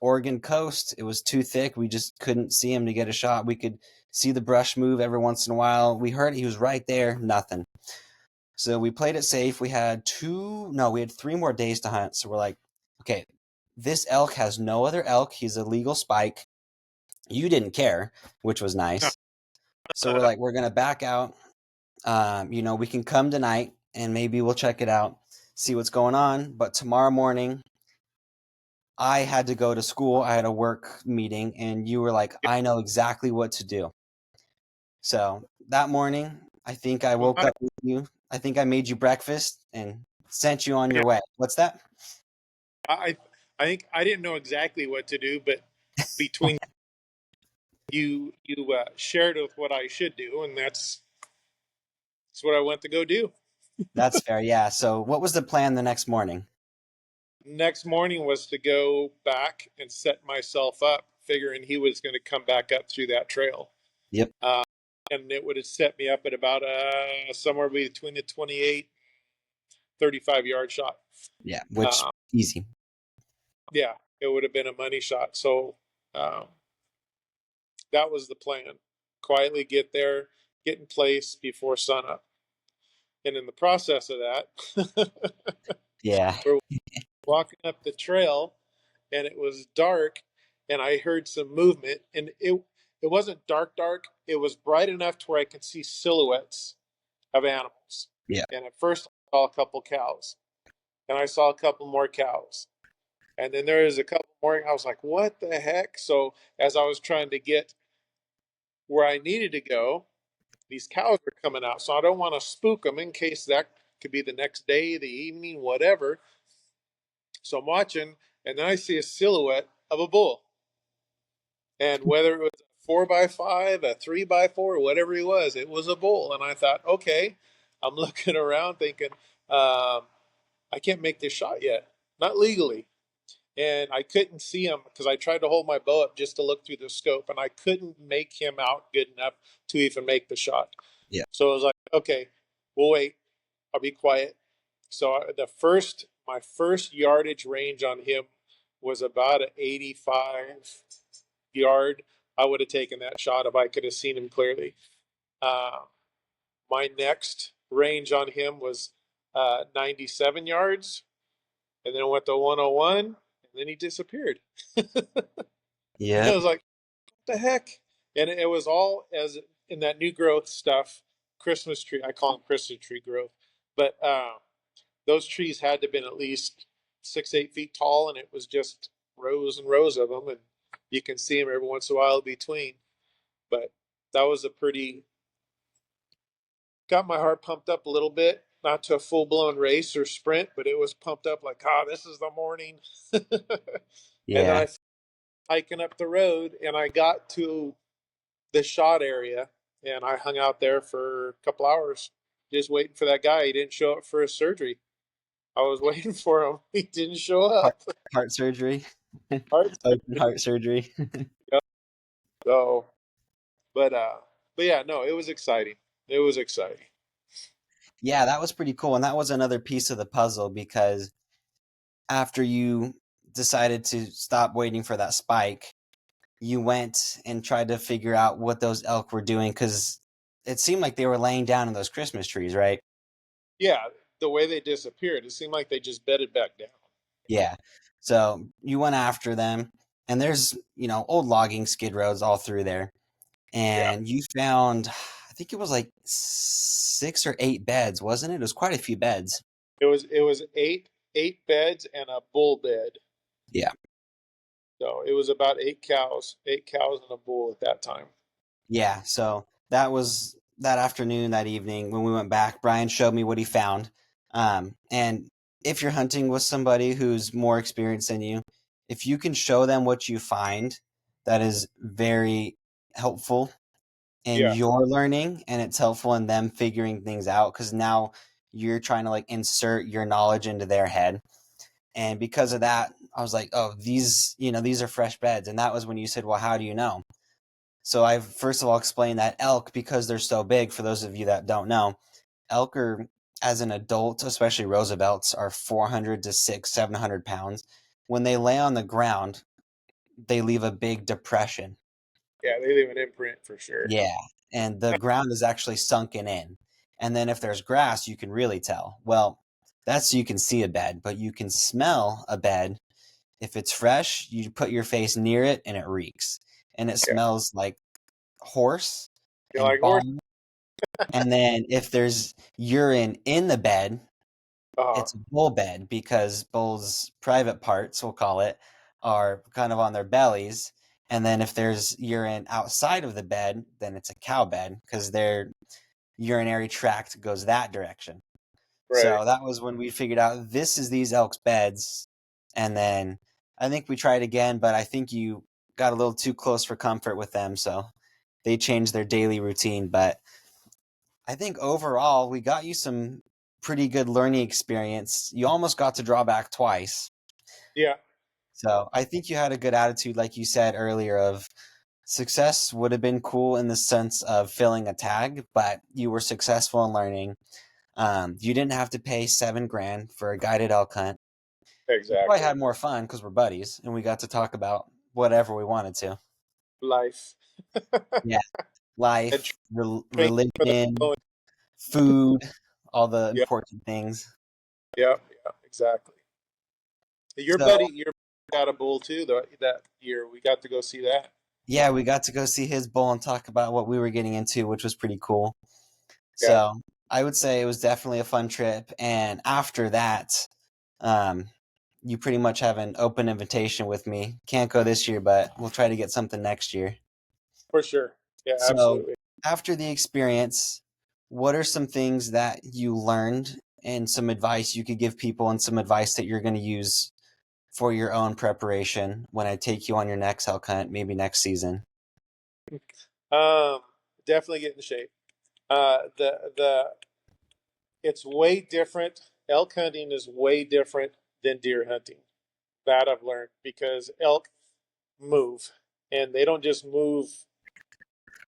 Oregon coast. It was too thick. We just couldn't see him to get a shot. We could see the brush move every once in a while. We heard he was right there, nothing. So we played it safe. We had 3 more days to hunt. So we're like, okay, this elk has no other elk. He's a legal spike. You didn't care, which was nice. So we're like, we're going to back out. We can come tonight and maybe we'll check it out, see what's going on. But tomorrow morning, I had to go to school. I had a work meeting, and you were like, I know exactly what to do. So that morning, I think I Well, woke up with you. I think I made you breakfast and sent you on yeah, your way. What's that? I I think I didn't know exactly what to do, but between you shared with what I should do, and that's what I went to go do. That's fair. Yeah. So what was the plan the next morning? Next morning was to go back and set myself up, figuring he was going to come back up through that trail. Yep. And it would have set me up at about somewhere between the 28, 35 yard shot. Yeah. Which Uh, easy. yeah, it would have been a money shot. So um, that was the plan. Quietly get there, get in place before sunup. And in the process of that, Yeah. we're walking up the trail, and it was dark, and I heard some movement, and it wasn't dark dark. It was bright enough to where I could see silhouettes of animals. Yeah. And at first I saw a couple cows, and I saw a couple more cows. And then there was a couple more. I was like, what the heck? So as I was trying to get where I needed to go, these cows are coming out. So I don't want to spook them in case that could be the next day, the evening, whatever. So I'm watching, and then I see a silhouette of a bull. And whether it was a 4x5, a 3x4, whatever it was a bull. And I thought, okay, I'm looking around thinking, I can't make this shot yet, not legally. And I couldn't see him because I tried to hold my bow up just to look through the scope, and I couldn't make him out good enough to even make the shot. Yeah. So I was like, okay, we'll wait. I'll be quiet. So my first yardage range on him was about an 85 yard. I would have taken that shot if I could have seen him clearly. My next range on him was 97 yards, and then I went to 101, and then he disappeared. I Yep. was like, what the heck? And it was all as in that new growth stuff, Christmas tree. I call them Christmas tree growth, but those trees had to have been at least 6, 8 feet tall, and it was just rows and rows of them, and you can see them every once in a while between. But that was a pretty got my heart pumped up a little bit. Not to a full blown race or sprint, but it was pumped up like, this is the morning. And then Yeah. I hiking up the road, and I got to the shot area, and I hung out there for a couple hours just waiting for that guy. He didn't show up for his surgery. I was waiting for him. He didn't show Heart, up. heart surgery. Heart Open surgery. heart surgery. Yep. So, but yeah, no, it was exciting. It was exciting. Yeah, that was pretty cool. And that was another piece of the puzzle because after you decided to stop waiting for that spike, you went and tried to figure out what those elk were doing because it seemed like they were laying down in those Christmas trees, right? Yeah, the way they disappeared, it seemed like they just bedded back down. Yeah. So you went after them, and there's, old logging skid roads all through there. Yeah, And you found, I think it was like 6 or 8 beds, wasn't it? It was quite a few beds. it was eight beds and a bull bed. Yeah. So it was about eight cows and a bull at that time. Yeah. So that was that afternoon, that evening when we went back. Brian showed me what he found. And if you're hunting with somebody who's more experienced than you, if you can show them what you find, that is very helpful in Yeah, your learning, and it's helpful in them figuring things out because now you're trying to like insert your knowledge into their head. And because of that, I was like, oh, these are fresh beds. And that was when you said, well, how do you know? So I first of all explained that elk, because they're so big, for those of you that don't know, elk are, as an adult, especially Roosevelts, are 400 to 700 pounds. When they lay on the ground, they leave a big depression. yeah, they leave an imprint for sure. Yeah, and the ground is actually sunken in. And then if there's grass, you can really tell. Well, that's so you can see a bed, but you can smell a bed. If it's fresh, you put your face near it and it reeks. And it Yeah, smells like horse you and like horse? bone. And then if there's urine in the bed, Uh, it's a bull bed because bulls' private parts, we'll call it, are kind of on their bellies. And then if there's urine outside of the bed, then it's a cow bed because their urinary tract goes that direction. right. So that was when we figured out this is these elk's beds. And then I think we tried again, but I think you got a little too close for comfort with them, so they changed their daily routine. But I think overall, we got you some pretty good learning experience. You almost got to draw back twice. Yeah, So I think you had a good attitude, like you said earlier, of success would have been cool in the sense of filling a tag, but you were successful in learning. You didn't have to pay 7 grand for a guided elk hunt. We probably exactly. had more fun because we're buddies and we got to talk about whatever we wanted to. Life Yeah, and life, training for the religion, going. food, all the Yeah, important things. yeah, yeah, exactly. So, Your got a bull too. That year we got to go see that. yeah, we got to go see his bull and talk about what we were getting into, which was pretty cool. Yeah, So, I would say it was definitely a fun trip. And after that, um, you pretty much have an open invitation with me. Can't go this year, but we'll try to get something next year. for sure. Yeah, So, absolutely. after the experience, what are some things that you learned and some advice you could give people and some advice that you're going to use for your own preparation when I take you on your next elk hunt, maybe next season? Um, Definitely get in shape. The it's way different. Elk hunting is way different than deer hunting. That I've learned because elk move, and they don't just move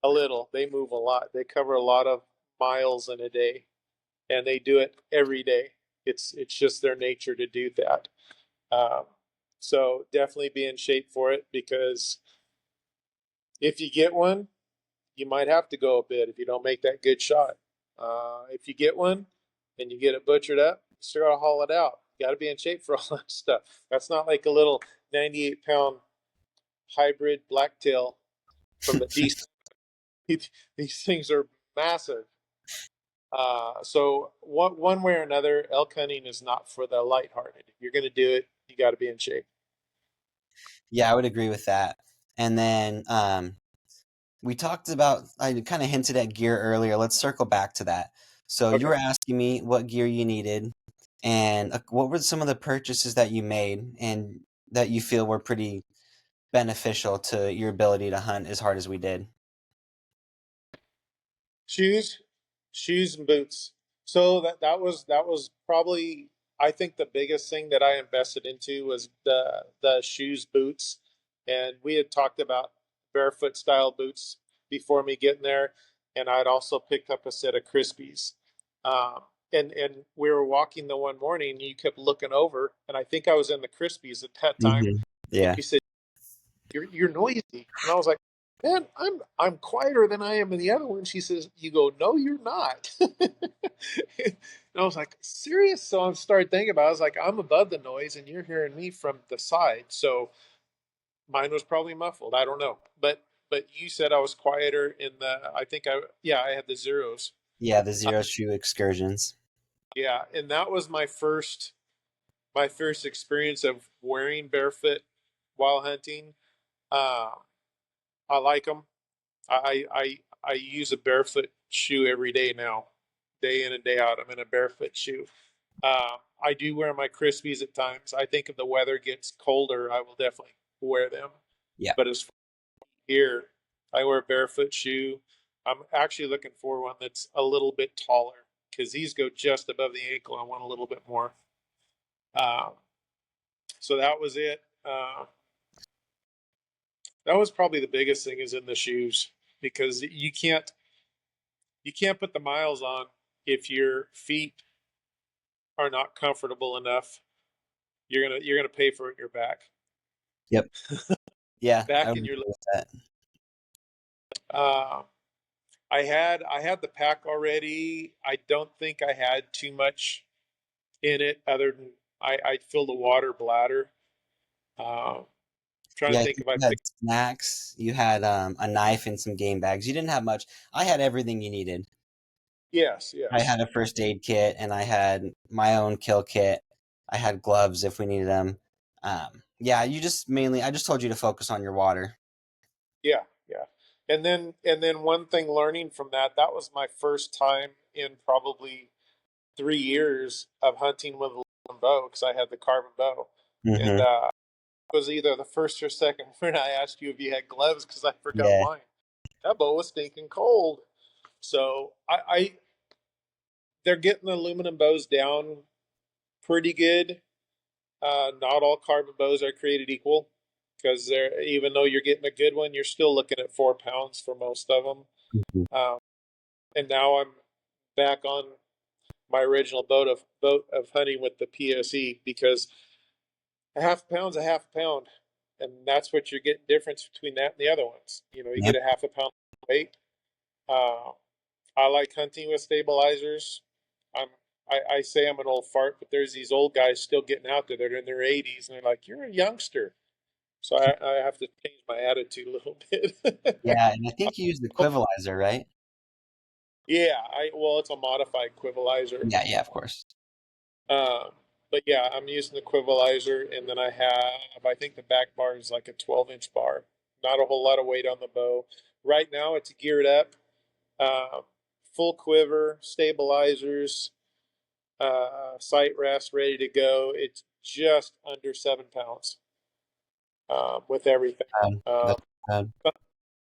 a little; they move a lot. They cover a lot of miles in a day, and they do it every day. It's just their nature to do that. Um, so definitely be in shape for it because if you get one, you might have to go a bit if you don't make that good shot. If you get one and you get it butchered up, you still got to haul it out. You got to be in shape for all that stuff. That's not like a little 98-pound hybrid blacktail from the DC. These things are massive. So one way or another, elk hunting is not for the lighthearted. If you're going to do it, you got to be in shape. Yeah, I would agree with that. And then we talked about, I kind of hinted at gear earlier. Let's circle back to that. So you were Okay. asking me what gear you needed and what were some of the purchases that you made and that you feel were pretty beneficial to your ability to hunt as hard as we did. Shoes, shoes and boots. So that was probably I think the biggest thing that I invested into was the shoes, boots, and we had talked about barefoot style boots before me getting there, and I'd also picked up a set of Crispies. Um, and we were walking the one morning, and you kept looking over, and I think I was in the Crispies at that time, and Yeah. you said you're noisy. And I was like, man, I'm quieter than I am in the other one. She says, you go, no, you're not. And I was like, serious? So I started thinking about it. I was like, I'm above the noise and you're hearing me from the side. So mine was probably muffled. I don't know. But you said I was quieter in the I think I yeah, I had the zeros. Yeah, the Uh, zero shoe excursions. yeah, and that was my first experience of wearing barefoot while hunting. Uh, I like them. I use a barefoot shoe every day now, day in and day out. I'm in a barefoot shoe. I do wear my Crispies at times. I think if the weather gets colder, I will definitely wear them. Yeah. But as for here, I wear a barefoot shoe. I'm actually looking for one that's a little bit taller because these go just above the ankle. I want a little bit more. Um, so that was it. That was probably the biggest thing is in the shoes because you can't put the miles on if your feet are not comfortable enough. You're gonna pay for it in your back, Yep. Yeah, I back would in your. agree with that. Uh, I had the pack already. I don't think I had too much in it other than I filled a water bladder. Trying Yeah, to I think think if I you had picked. snacks, you had a knife and some game bags. You didn't have much. I had everything you needed. Yes, I yes, had a first aid kit and I had my own kill kit. I had gloves if we needed them. Yeah, you just mainly, I just told you to focus on your water. yeah, yeah. And then one thing learning from that was my first time in probably 3 years of hunting with a bow because I had the carbon bow, and Hmm. was either the first or second when I asked you if you had gloves because I forgot Yeah. mine. That bow was stinking cold. So they're getting the aluminum bows down pretty good. Not all carbon bows are created equal because they're even though you're getting a good one, you're still looking at 4 pounds for most of them. Mhm. Um, and now I'm back on my original boat of hunting with the PSE because a half a pound's a half a pound, and that's what you're getting difference between that and the other ones. You know, you Yep. get a half a pound weight. Uh, I like hunting with stabilizers. I'm I say I'm an old fart, but there's these old guys still getting out there. They're in their 80s, and they're like, "You're a youngster." So I have to change my attitude a little bit. Yeah, and I think you use the quivalizer, right? Yeah, I well, it's a modified quivalizer. Yeah, yeah, of course. Um, but yeah, I'm using the quivalizer, and then I think the back bar is like a 12-inch bar. Not a whole lot of weight on the bow. Right now, it's geared up, uh, full quiver, stabilizers, sight rest, ready to go. It's just under 7 pounds with everything. Um, That's bad.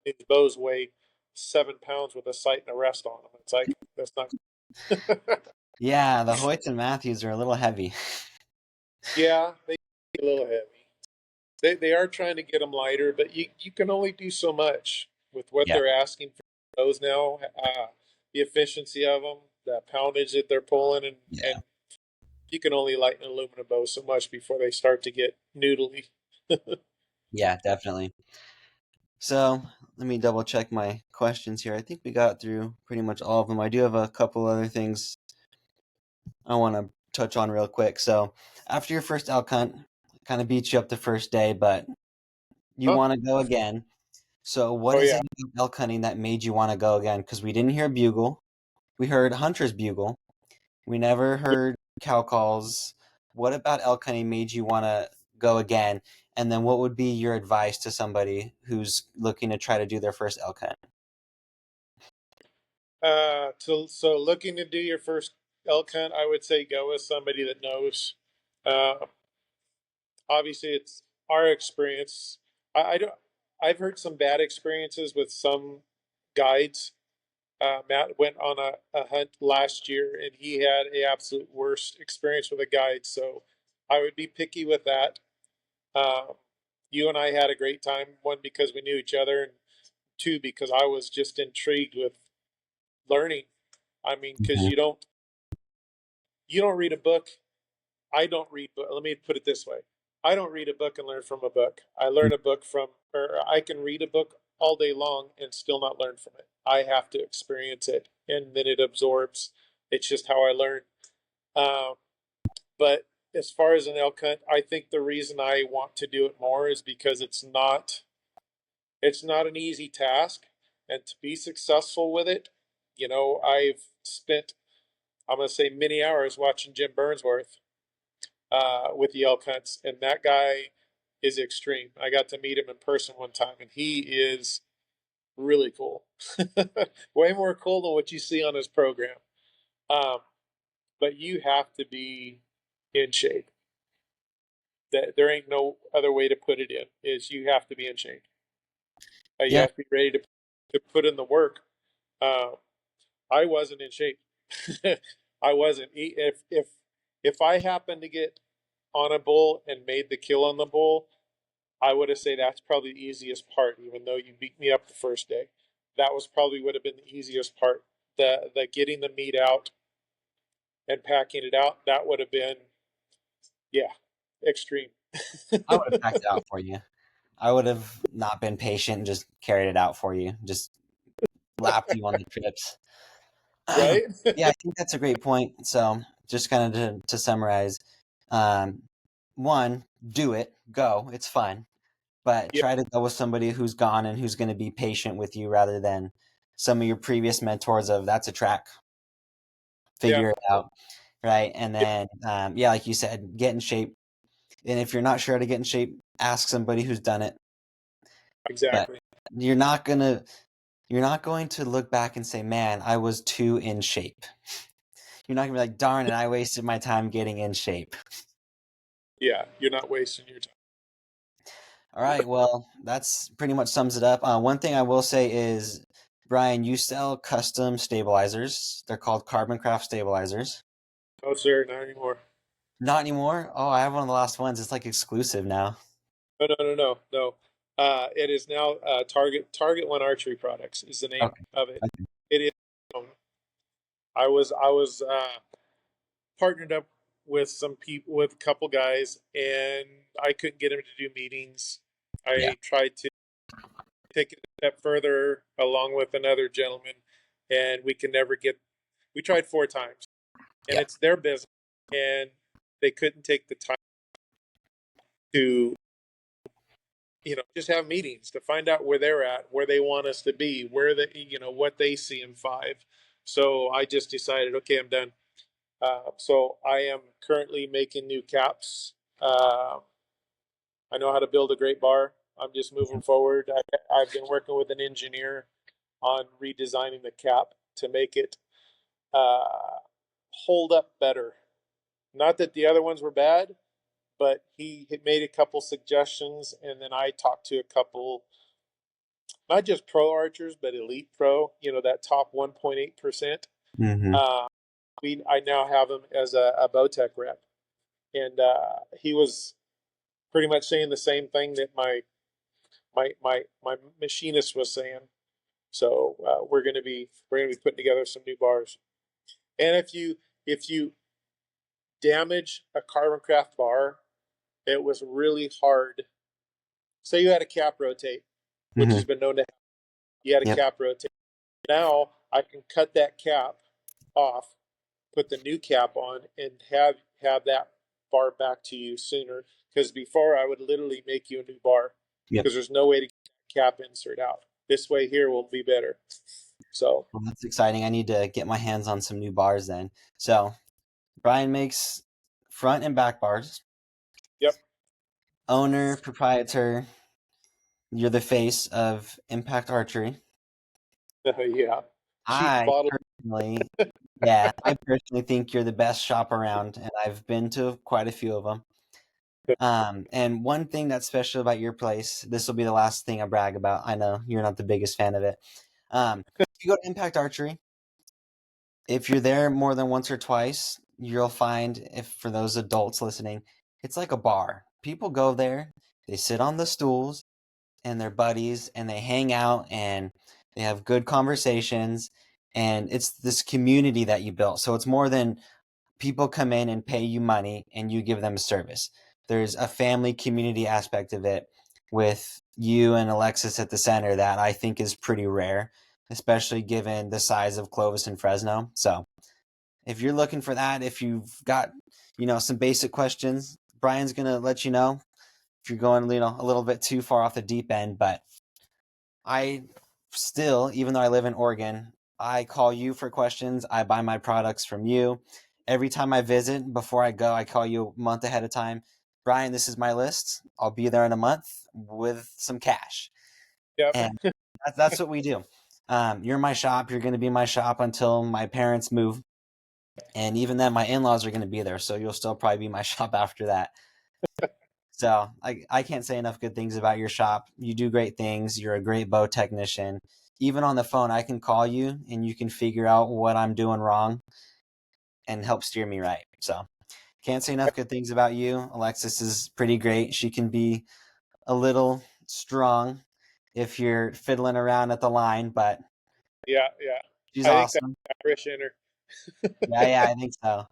these bows weigh 7 pounds with a sight and a rest on them. It's like that's not. Yeah, the Hoyts and Matthews are a little heavy. Yeah, they a little heavy. They are trying to get them lighter, but you can only do so much with what Yeah, they're asking for those now. The efficiency of them, the poundage that they're pulling, and yeah, you can only lighten an aluminum bow so much before they start to get noodly. yeah, definitely. So let me double check my questions here. I think we got through pretty much all of them. I do have a couple other things I want to touch on real quick. So after your first elk hunt, kind of beat you up the first day, but you Huh? want to go again. So what Oh is yeah. it about elk hunting that made you want to go again? Because we didn't hear a bugle. We heard hunter's bugle. We never heard cow calls. What about elk hunting made you want to go again? And then what would be your advice to somebody who's looking to try to do their first elk hunt? So looking to do your first elk hunt, I would say go with somebody that knows. Uh, Obviously, it's our experience. I don't. I've heard some bad experiences with some guides. Matt went on a hunt last year, and he had a absolute worst experience with a guide. So I would be picky with that. Um, you and I had a great time. One because we knew each other, and two because I was just intrigued with learning. I mean, because Mhm. you don't read a book. I don't read book. Let me put it this way: I don't read a book and learn from a book. I learn a book from, or I can read a book all day long and still not learn from it. I have to experience it, and then it absorbs. It's just how I learn. Um, but as far as an elk hunt, I think the reason I want to do it more is because it's not an easy task, and to be successful with it, I've spent I'm going to say many hours watching Jim Burnsworth with the elk hunts, and that guy is extreme. I got to meet him in person one time, and he is really cool. Way more cool than what you see on his program. Um, but you have to be in shape. That there ain't no other way to put it in. Is you have to be in shape. You Yeah, have to be ready to put in the work. Uh, I wasn't in shape. I wasn't. If I happened to get on a bull and made the kill on the bull, I would have said that's probably the easiest part, even though you beat me up the first day. That was probably would have been the easiest part. The getting the meat out and packing it out, that would have been, yeah, extreme. I would have packed it out for you. I would have not been patient and just carried it out for you, just lapped you on the trips. Right? Yeah, I think that's a great point. So, just kind of to summarize, um, one, do it, go, it's fun, but Yeah, try to go with somebody who's gone and who's going to be patient with you rather than some of your previous mentors of that's a track, yeah, figure it out, right? And yeah, then, yeah, like you said, get in shape. And if you're not sure how to get in shape, ask somebody who's done it. But exactly. you're not gonna you're not going to look back and say, "Man, I was too in shape." You're not gonna be like, "Darn it, I wasted my time getting in shape." Yeah, you're not wasting your time. All right, well, that's pretty much sums it up. One thing I will say is, Brian, you sell custom stabilizers. They're called Carbon Craft stabilizers. No, sir, not anymore. Not anymore. Oh, I have one of the last ones. It's like exclusive now. No, no, no, no, no. It is now Target One Archery Products is the name Okay. of it. Okay. It is. I was partnered up with some people, with a couple guys, and I couldn't get them to do meetings. Yeah. I tried to take it a step further along with another gentleman, and we can never get. We tried 4 times, and Yeah. it's their business, and they couldn't take the time to just have meetings to find out where they're at, where they want us to be, where they, what they see in 5. So I just decided, okay, I'm done. So I am currently making new caps. I know how to build a great bar. I'm just moving forward. I've been working with an engineer on redesigning the cap to make it hold up better. Not that the other ones were bad, but he had made a couple suggestions, and then I talked to a couple, not just pro archers, but elite pro. That top 1.8%. Mm-hmm. I now have him as a Bowtech rep, and he was pretty much saying the same thing that my machinist was saying. So we're gonna be putting together some new bars. And if you damage a carbon craft bar, it was really hard. Say you had a cap rotate, which Mm-hmm. has been known to happen. You had a Yep. cap rotate. Now I can cut that cap off, put the new cap on, and have that bar back to you sooner. Because before I would literally make you a new bar Yep. because there's no way to get that cap insert out. This way here will be better. So Well, that's exciting. I need to get my hands on some new bars then. So Brian makes front and back bars. yep. Owner, proprietor. You're the face of Impact Archery. Yeah. Chief I bottle. personally, yeah, I personally think you're the best shop around, and I've been to quite a few of them. And one thing that's special about your place, this will be the last thing I brag about. I know you're not the biggest fan of it. If you go to Impact Archery, if you're there more than once or twice, you'll find, if for those adults listening, it's like a bar. People go there, they sit on the stools and their buddies and they hang out and they have good conversations, and it's this community that you built. So it's more than people come in and pay you money and you give them a service. There's a family community aspect of it with you and Alexis at the center that I think is pretty rare, especially given the size of Clovis and Fresno. So if you're looking for that, if you've got, some basic questions, Brian's going to let you know if you're going, a little bit too far off the deep end. But I still, even though I live in Oregon, I call you for questions. I buy my products from you. Every time I visit, before I go, I call you a month ahead of time. Brian, this is my list. I'll be there in a month with some cash. Yep. And that's what we do. You're my shop. You're going to be my shop until my parents move. And even then, my in laws are going to be there. So you'll still probably be my shop after that. So I can't say enough good things about your shop. You do great things. You're a great bow technician. Even on the phone, I can call you and you can figure out what I'm doing wrong and help steer me right. So can't say enough good things about you. Alexis is pretty great. She can be a little strong if you're fiddling around at the line, but Yeah. Yeah. she's I think that's awesome. Irish in her. Yeah, yeah, I think so.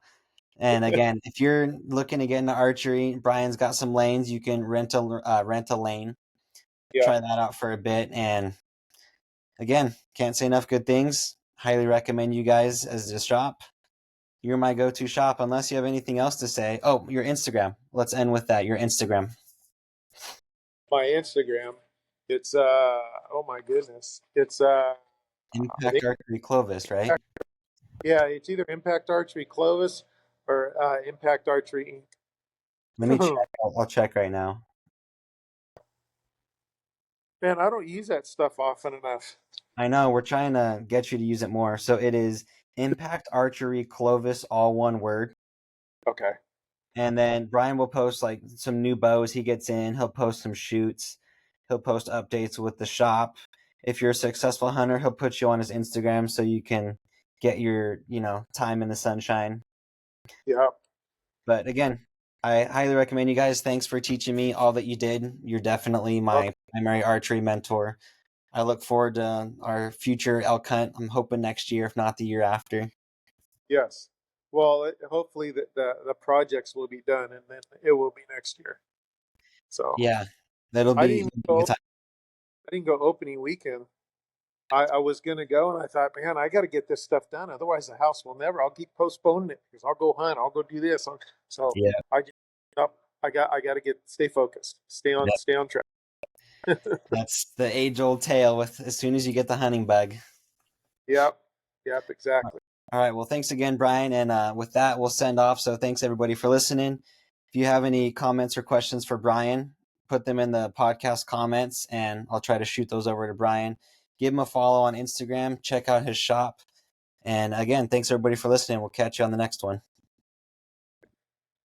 And again, if you're looking to get into archery, Brian's got some lanes. You can rent a lane, Yeah. try that out for a bit, and again, can't say enough good things. Highly recommend you guys as a shop. You're my go-to shop unless you have anything else to say. Oh, your Instagram. Let's end with that. Your Instagram. My Instagram. It's oh my goodness. It's I Impact think Archery Clovis, right? yeah, it's either Impact Archery Clovis or Impact Archery Let me check. Inc. I'll check right now. Man, I don't use that stuff often enough. I know we're trying to get you to use it more. So it is Impact Archery Clovis, all one word. Okay. And then Brian will post like some new bows he gets in. He'll post some shoots. He'll post updates with the shop. If you're a successful hunter, he'll put you on his Instagram so you can get your, time in the sunshine. Yeah. But again, I highly recommend you guys. Thanks for teaching me all that you did. You're definitely my Okay. primary archery mentor. I look forward to our future elk hunt. I'm hoping next year, if not the year after. Yes. Well, hopefully the projects will be done, and then it will be next year. So Yeah, that'll I be didn't a good go. time. I didn't go opening weekend. I was gonna go, and I thought, man, I got to get this stuff done. Otherwise, the house will never. I'll keep postponing it because I'll go hunt. I'll go do this. So Yeah, I just, nope, I got to stay focused, yeah. stay on track. That's the age-old tale with as soon as you get the hunting bug. Yep, yep, exactly. All right. Well, thanks again, Brian. And with that, we'll send off. So thanks everybody for listening. If you have any comments or questions for Brian, put them in the podcast comments and I'll try to shoot those over to Brian. Give him a follow on Instagram. Check out his shop. And again, thanks everybody for listening. We'll catch you on the next one.